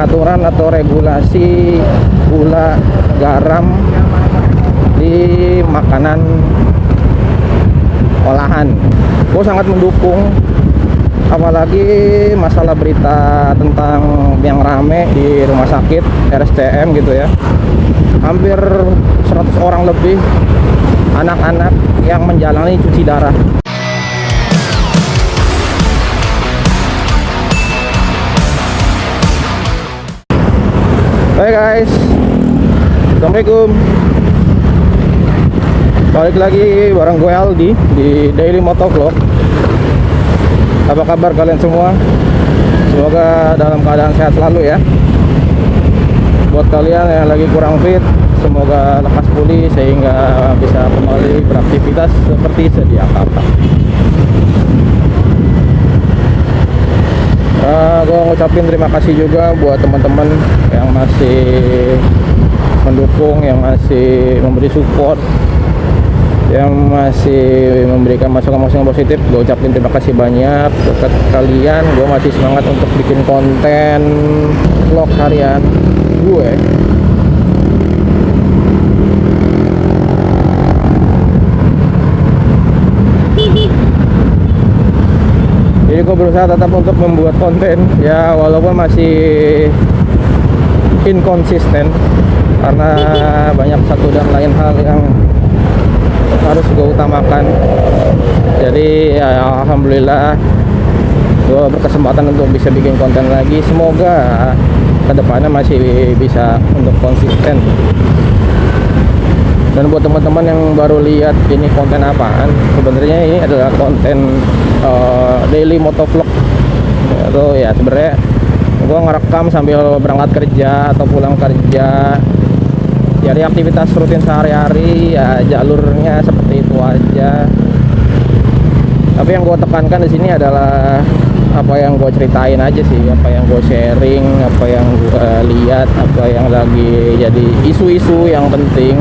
pengaturan atau regulasi gula garam di makanan olahan. Gue sangat mendukung, apalagi masalah berita tentang yang rame di rumah sakit RSCM gitu ya. Hampir 100 orang lebih anak-anak yang menjalani cuci darah. Hai guys, assalamualaikum. Balik lagi bareng gue Aldi di Daily Motovlog. Apa kabar kalian semua? Semoga dalam keadaan sehat selalu ya. Buat kalian yang lagi kurang fit, semoga lekas pulih sehingga bisa kembali beraktivitas seperti sedia kala. Gue ngucapin terima kasih juga buat teman-teman yang masih mendukung, yang masih memberi support, yang masih memberikan masukan-masukan positif. Gue ucapin terima kasih banyak buat kalian. Gue masih semangat untuk bikin konten vlog harian gue. Jadi gue berusaha tetap untuk membuat konten ya, walaupun masih inkonsisten karena banyak satu dan lain hal yang harus gue utamakan. Jadi ya, alhamdulillah gue berkesempatan untuk bisa bikin konten lagi. Semoga kedepannya masih bisa untuk konsisten. Dan buat teman-teman yang baru lihat ini konten apaan, sebenarnya ini adalah konten daily motovlog. Atau ya sebenarnya gue ngerekam sambil berangkat kerja atau pulang kerja. Jadi aktivitas rutin sehari-hari ya, jalurnya seperti itu aja. Tapi yang gue tekankan di sini adalah apa yang gue ceritain aja sih, apa yang gue sharing, apa yang gue lihat, apa yang lagi jadi isu-isu yang penting,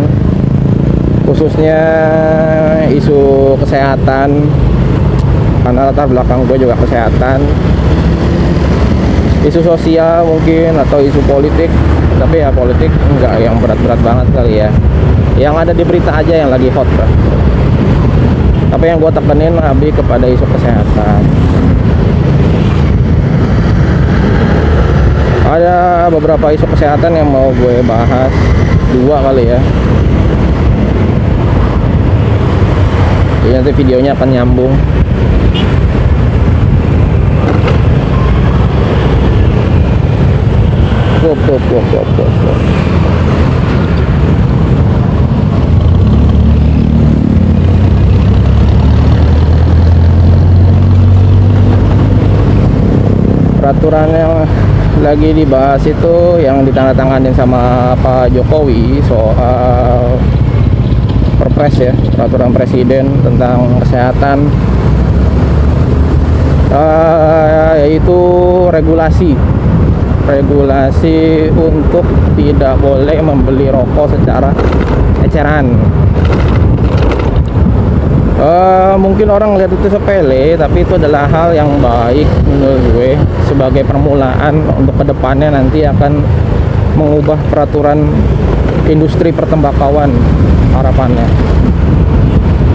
khususnya isu kesehatan, karena latar belakang gue juga kesehatan. Isu sosial mungkin, atau isu politik, tapi ya politik enggak yang berat-berat banget kali ya, yang ada di berita aja yang lagi hot bro. Tapi yang gue tekenin lebih kepada isu kesehatan. Ada beberapa isu kesehatan yang mau gue bahas, 2 kali ya. Jadi nanti videonya akan nyambung. Peraturan yang lagi dibahas itu yang ditandatanganin sama Pak Jokowi soal Perpres ya, peraturan presiden tentang kesehatan, yaitu regulasi untuk tidak boleh membeli rokok secara eceran. Mungkin orang lihat itu sepele, tapi itu adalah hal yang baik menurut gue sebagai permulaan untuk kedepannya nanti akan mengubah peraturan industri pertembakauan harapannya.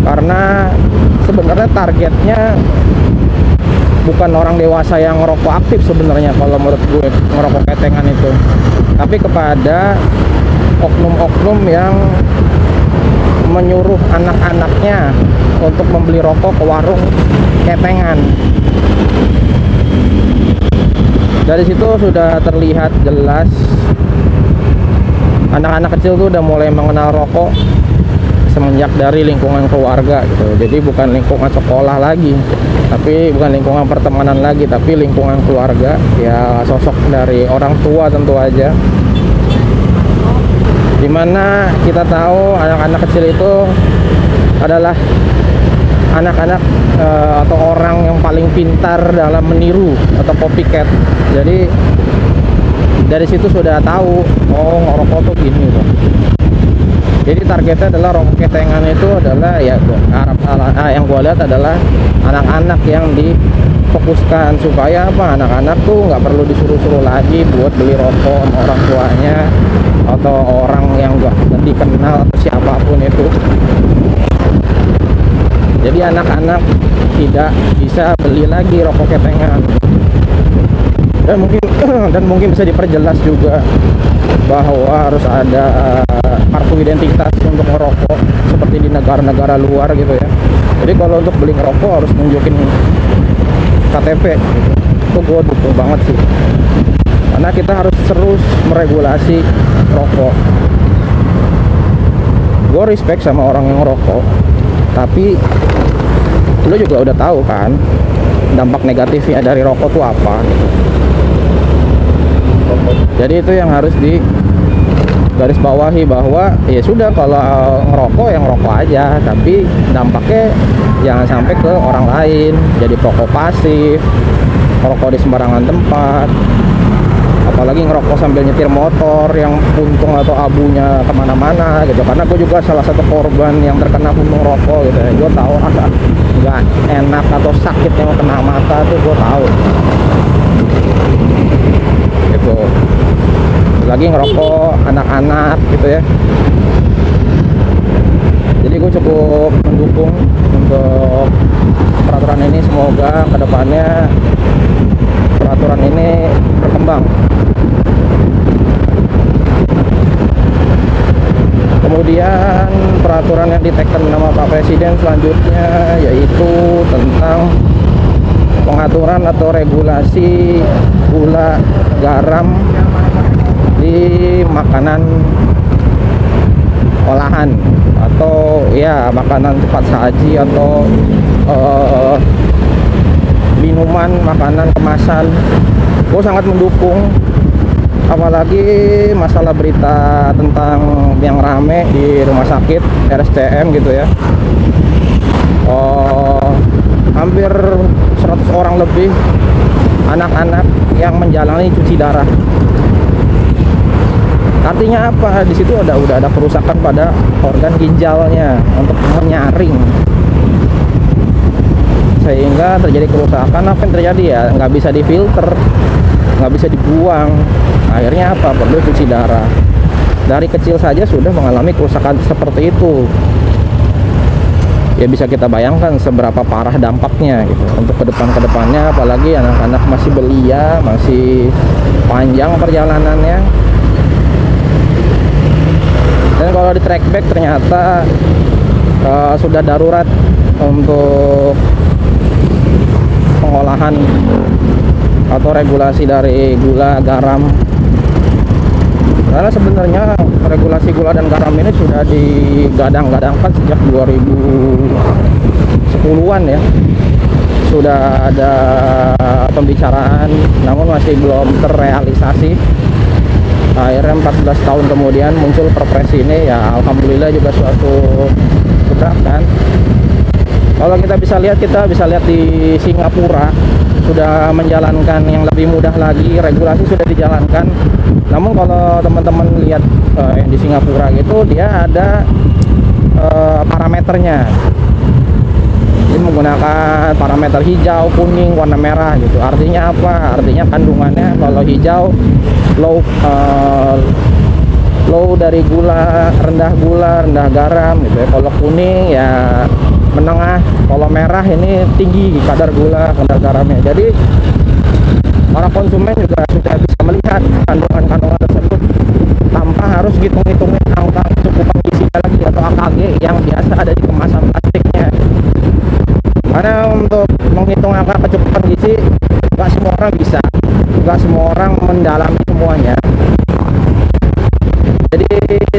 Karena sebenarnya targetnya bukan orang dewasa yang ngerokok aktif sebenarnya kalau menurut gue, ngerokok ketengan itu, tapi kepada oknum-oknum yang menyuruh anak-anaknya untuk membeli rokok ke warung ketengan. Dari situ sudah terlihat jelas anak-anak kecil tuh udah mulai mengenal rokok semenjak dari lingkungan keluarga gitu. Jadi bukan lingkungan sekolah lagi, tapi bukan lingkungan pertemanan lagi, tapi lingkungan keluarga ya, sosok dari orang tua tentu aja. Dimana kita tahu anak-anak kecil itu adalah anak-anak atau orang yang paling pintar dalam meniru atau copycat. Jadi dari situ sudah tahu, oh ngerokok tuh gini loh. Jadi targetnya adalah rokok ketengan itu adalah ya yang gua lihat adalah anak-anak yang difokuskan, supaya apa, anak-anak tuh nggak perlu disuruh-suruh lagi buat beli rokok sama orang tuanya atau orang yang gak dikenal atau siapapun itu. Jadi anak-anak tidak bisa beli lagi rokok ketengan. Dan mungkin bisa diperjelas juga bahwa harus ada kartu identitas untuk merokok seperti di negara-negara luar gitu ya. Jadi kalau untuk beli ngerokok harus nunjukin KTP gitu. Itu gue dukung banget sih, karena kita harus terus meregulasi rokok. Gue respect sama orang yang ngerokok, tapi lu juga udah tahu kan dampak negatifnya dari rokok tuh apa. Jadi itu yang harus di garis bawahi, bahwa ya sudah, kalau ngerokok yang ngerokok aja, tapi dampaknya jangan sampai ke orang lain, jadi perokok pasif, ngerokok di sembarangan tempat, apalagi ngerokok sambil nyetir motor yang puntung atau abunya kemana-mana gitu. Karena gue juga salah satu korban yang terkena puntung rokok gitu ya. Gue tahu rasa nggak enak atau sakit yang kena mata tuh, gue tahu gitu. Lagi ngerokok anak-anak gitu ya. Jadi gue cukup mendukung untuk peraturan ini. Semoga kedepannya peraturan ini berkembang. Kemudian peraturan yang diteken sama Pak Presiden selanjutnya yaitu tentang pengaturan atau regulasi gula garam di makanan olahan atau ya makanan cepat saji atau minuman, makanan kemasan. Gue sangat mendukung, apalagi masalah berita tentang yang rame di rumah sakit RSCM gitu ya. Hampir 100 orang lebih anak-anak yang menjalani cuci darah. Artinya apa? Di situ udah ada kerusakan pada organ ginjalnya untuk menyaring, sehingga terjadi kerusakan. Apa yang terjadi ya? Nggak bisa difilter, nggak bisa dibuang. Akhirnya apa? Perlu cuci darah. Dari kecil saja sudah mengalami kerusakan seperti itu. Ya bisa kita bayangkan seberapa parah dampaknya gitu untuk kedepannya, apalagi anak-anak masih belia, masih panjang perjalanannya. Dan kalau di track back ternyata sudah darurat untuk pengolahan atau regulasi dari gula garam. Karena sebenarnya regulasi gula dan garam ini sudah digadang-gadangkan sejak 2010-an ya. Sudah ada pembicaraan, namun masih belum terrealisasi. Akhirnya 14 tahun kemudian muncul perpres ini, ya alhamdulillah juga suatu kebaikan. Kalau kita bisa lihat di Singapura sudah menjalankan yang lebih mudah lagi, regulasi sudah dijalankan. Namun kalau teman-teman lihat yang di Singapura gitu, dia ada parameternya. Ini menggunakan parameter hijau, kuning, warna merah gitu. Artinya apa? Artinya kandungannya kalau hijau low dari gula, rendah garam gitu ya. Kalau kuning ya menengah, kalau merah ini tinggi kadar gula, kadar garamnya. Jadi para konsumen juga sudah bisa melihat kandungan-kandungan tersebut tanpa harus hitung-hitungin angka kecukupan gizinya lagi atau AKG yang biasa ada di kemasan plastiknya. Karena untuk menghitung angka kecukupan gizi nggak semua orang bisa, nggak semua orang mendalami semuanya. Jadi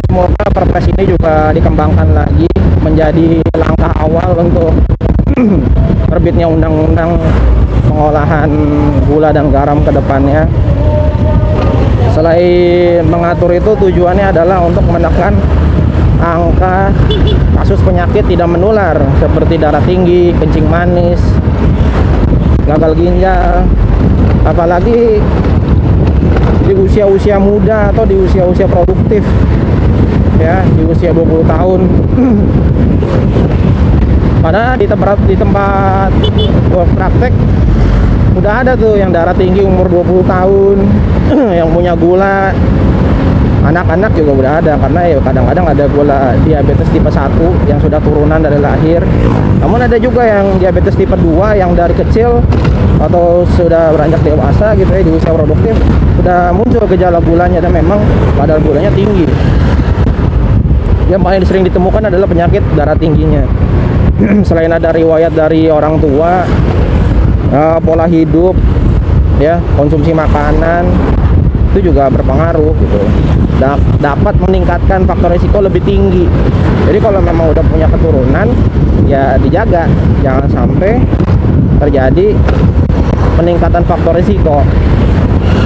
semoga perpres ini juga dikembangkan lagi menjadi langkah awal untuk terbitnya undang-undang pengolahan gula dan garam ke depannya. Selain mengatur itu, tujuannya adalah untuk menekan angka kasus penyakit tidak menular seperti darah tinggi, kencing manis, gagal ginjal. Apalagi di usia-usia muda atau di usia-usia produktif ya di usia 20 tahun. Padahal di tempat gua praktek udah ada tuh yang darah tinggi umur 20 tahun yang punya gula. Anak-anak juga udah ada, karena ya kadang-kadang ada gula diabetes tipe 1 yang sudah turunan dari lahir. Namun ada juga yang diabetes tipe 2 yang dari kecil atau sudah beranjak dewasa gitu ya, di usia produktif sudah muncul gejala gulanya dan memang kadar gulanya tinggi. Yang paling sering ditemukan adalah penyakit darah tingginya. Selain ada riwayat dari orang tua, pola hidup ya, konsumsi makanan itu juga berpengaruh gitu, dapat meningkatkan faktor risiko lebih tinggi. Jadi kalau memang udah punya keturunan ya dijaga, jangan sampai terjadi peningkatan faktor risiko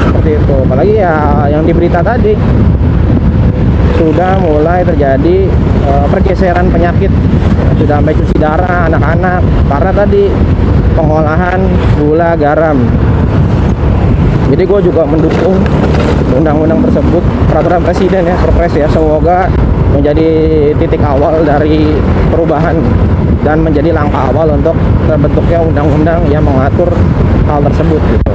seperti itu. Apalagi ya yang di berita tadi sudah mulai terjadi pergeseran penyakit, sudah sampai cuci darah anak-anak karena tadi pengolahan gula garam. Jadi gue juga mendukung undang-undang tersebut, peraturan presiden ya, perpres ya, semoga menjadi titik awal dari perubahan dan menjadi langkah awal untuk terbentuknya undang-undang yang mengatur hal tersebut gitu.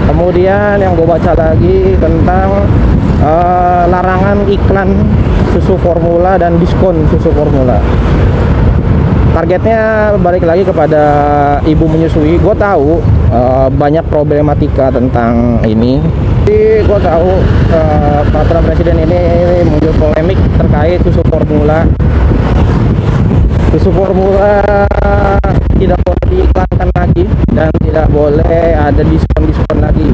Kemudian yang gue baca lagi tentang larangan iklan susu formula dan diskon susu formula. Targetnya balik lagi kepada ibu menyusui. Gue tahu banyak problematika tentang ini. Jadi gue tahu peraturan presiden ini muncul polemik terkait susu formula. Susu formula tidak boleh diiklankan lagi dan tidak boleh ada diskon-diskon lagi.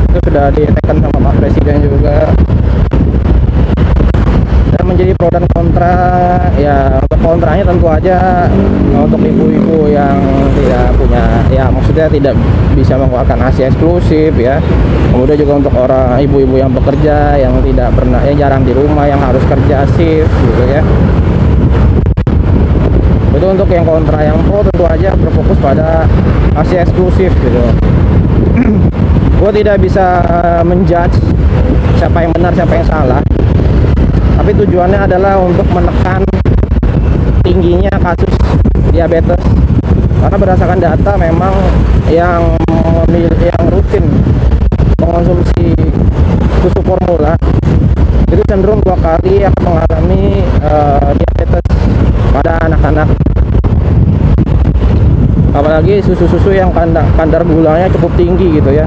Itu sudah ditekan sama Pak Presiden juga. Dan menjadi pro dan kontra, ya untuk kontranya tentu aja untuk ibu-ibu yang tidak punya, ya maksudnya tidak bisa mengeluarkan ASI eksklusif ya. Kemudian juga untuk orang ibu-ibu yang bekerja, yang tidak pernah, yang jarang di rumah, yang harus kerja shift gitu ya. Itu untuk yang kontra. Yang pro tentu aja berfokus pada ASI eksklusif gitu. Gue tidak bisa menjudge siapa yang benar siapa yang salah, tapi tujuannya adalah untuk menekan tingginya kasus diabetes. Karena berdasarkan data memang yang rutin mengonsumsi susu formula itu cenderung 2 kali akan mengalami diabetes pada anak-anak. Apalagi susu-susu yang kadar gulanya cukup tinggi gitu ya,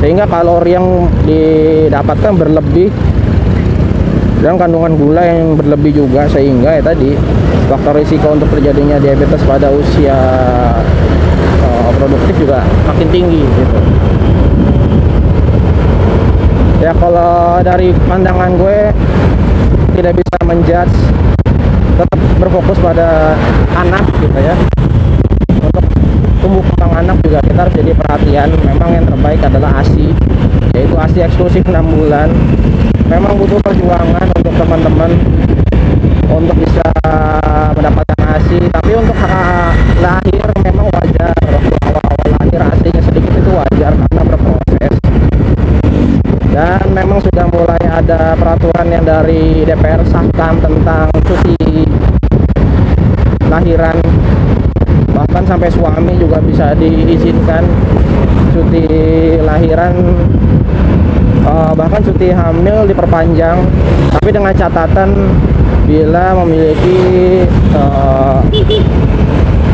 sehingga kalori yang didapatkan berlebih dan kandungan gula yang berlebih juga, sehingga ya tadi faktor risiko untuk terjadinya diabetes pada usia produktif juga makin tinggi gitu. Ya kalau dari pandangan gue tidak bisa menjudge, tetap berfokus pada anak gitu ya. Untuk tumbuh kembang anak juga kita harus jadi perhatian. Memang yang terbaik adalah ASI, yaitu ASI eksklusif 6 bulan. Memang butuh perjuangan untuk teman-teman untuk bisa mendapatkan ASI, tapi untuk lahir memang wajar. Waktu awal-awal lahir ASI-nya sedikit itu wajar karena berproses. Dan memang sudah mulai ada peraturan yang dari DPR sahkan tentang cuti lahiran, bahkan sampai suami juga bisa diizinkan cuti lahiran, bahkan cuti hamil diperpanjang, tapi dengan catatan bila memiliki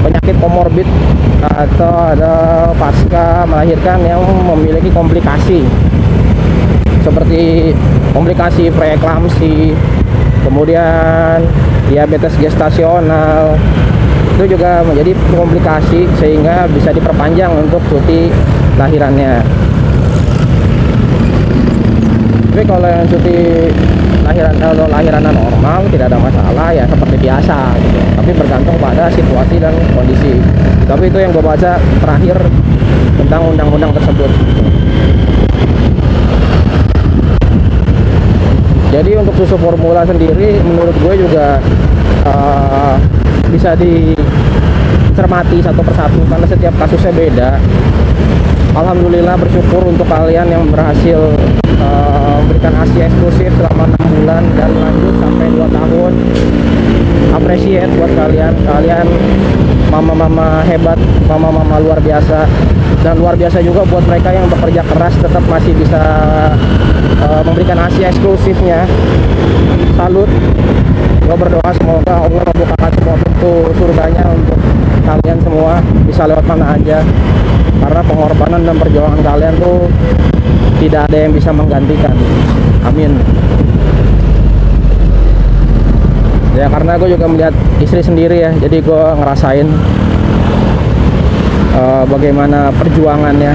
penyakit komorbid atau ada pasca melahirkan yang memiliki komplikasi seperti komplikasi preeklamsi, kemudian diabetes gestasional, itu juga menjadi komplikasi sehingga bisa diperpanjang untuk cuti lahirannya. Tapi kalau yang cuti lahiran normal tidak ada masalah ya, seperti biasa gitu. Tapi bergantung pada situasi dan kondisi. Tapi itu yang gue baca terakhir tentang undang-undang tersebut. Jadi untuk susu formula sendiri menurut gue juga bisa dicermati satu persatu karena setiap kasusnya beda. Alhamdulillah bersyukur untuk kalian yang berhasil memberikan ASI eksklusif selama 6 bulan dan lanjut sampai 2 tahun. Appreciate buat kalian mama-mama hebat, mama-mama luar biasa. Dan luar biasa juga buat mereka yang bekerja keras tetap masih bisa memberikan ASI eksklusifnya. Salut. Gue berdoa semoga Allah membukakan semua pintu surganya untuk kalian semua, bisa lewat mana aja, karena pengorbanan dan perjuangan kalian tuh tidak ada yang bisa menggantikan. Amin. Ya karena gue juga melihat istri sendiri ya, jadi gue ngerasain bagaimana perjuangannya